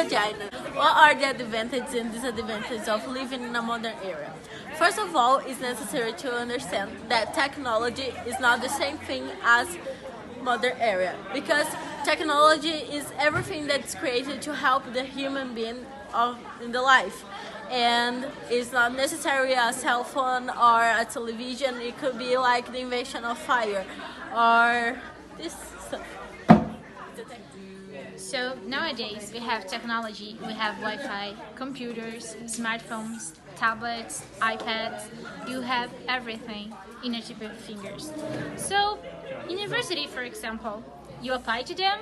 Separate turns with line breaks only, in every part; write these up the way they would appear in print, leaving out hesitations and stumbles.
vagina. What are the advantages and disadvantages of living in a modern era? First of all, it's necessary to understand that technology is not the same thing as modern era, because technology is everything that's created to help the human being in the life, and it's not necessarily a cell phone or a television. It could be like the invention of fire or this stuff.
So nowadays we have technology, we have Wi-Fi, computers, smartphones, tablets, iPads. You have everything in a tip of fingers. So university, for example, you apply to them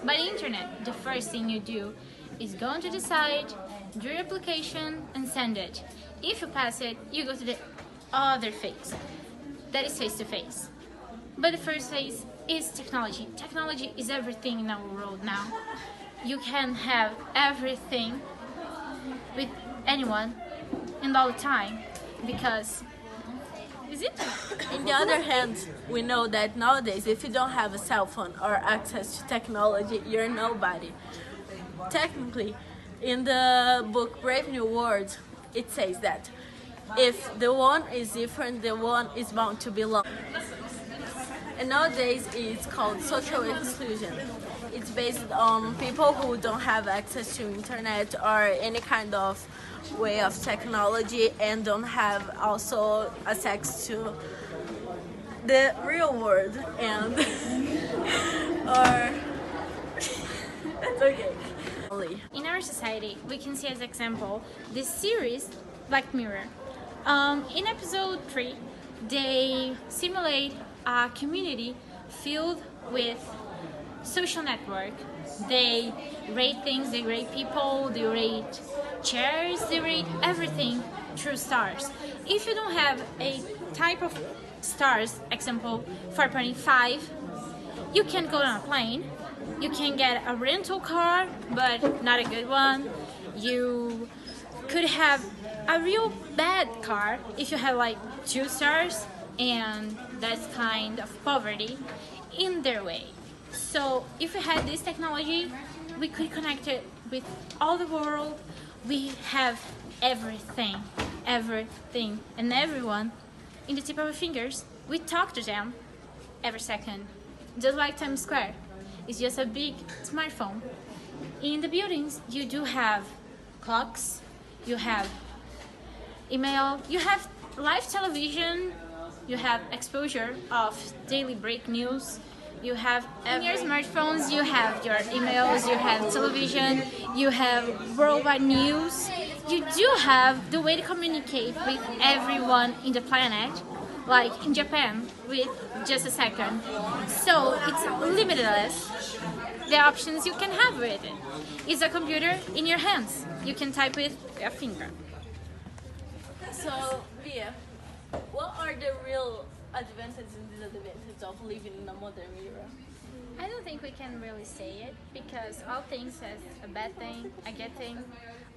by the internet. The first thing you do is go onto the site, do your application and send it. If you pass it, you go to the other phase, that is face-to-face. But the first phase is technology. Technology is everything in our world now. You can have everything with anyone and all the time, because is it?
On the other hand, we know that nowadays if you don't have a cell phone or access to technology, you're nobody. Technically, in the book Brave New World, it says that if the one is different, the one is bound to belong. And nowadays it's called social exclusion. It's based on people who don't have access to internet or any kind of way of technology, and don't have also access to the real world, and or that's okay.
In our society, we can see as example this series Black Mirror. In episode 3, they simulate a community filled with social network. They rate things, they rate people, they rate chairs, they rate everything through stars. If you don't have a type of stars, example 4.5, you can go on a plane, you can get a rental car, but not a good one. You could have a real bad car if you have like 2 stars, and that's kind of poverty in their way. So if we had this technology, we could connect it with all the world. We have everything and everyone in the tip of our fingers. We talk to them every second, just like Times Square. It's just a big smartphone. In the buildings, you do have clocks, you have email, you have live television, you have exposure of daily break news, you have in your smartphones, you have your emails, you have television, you have worldwide news. You do have the way to communicate with everyone in the planet, like in Japan, with just a second. So it's limitless, the options you can have with it. It's a computer in your hands. You can type with a finger.
So, Via, what are the real advantages and disadvantages of living in a modern era?
I don't think we can really say it, because all things has a bad thing, a good thing.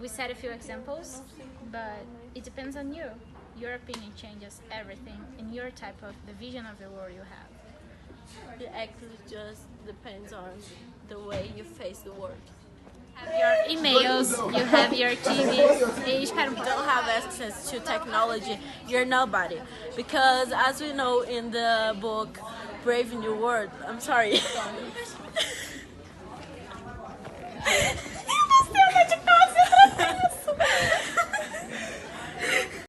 We said a few examples, but it depends on you. Your opinion changes everything, and your type of the vision of the world you have.
It actually just depends on the way you face the world.
You have your emails, you have your TV.
If you don't have access to technology, you're nobody. Because as we know in the book Brave New World, I'm sorry.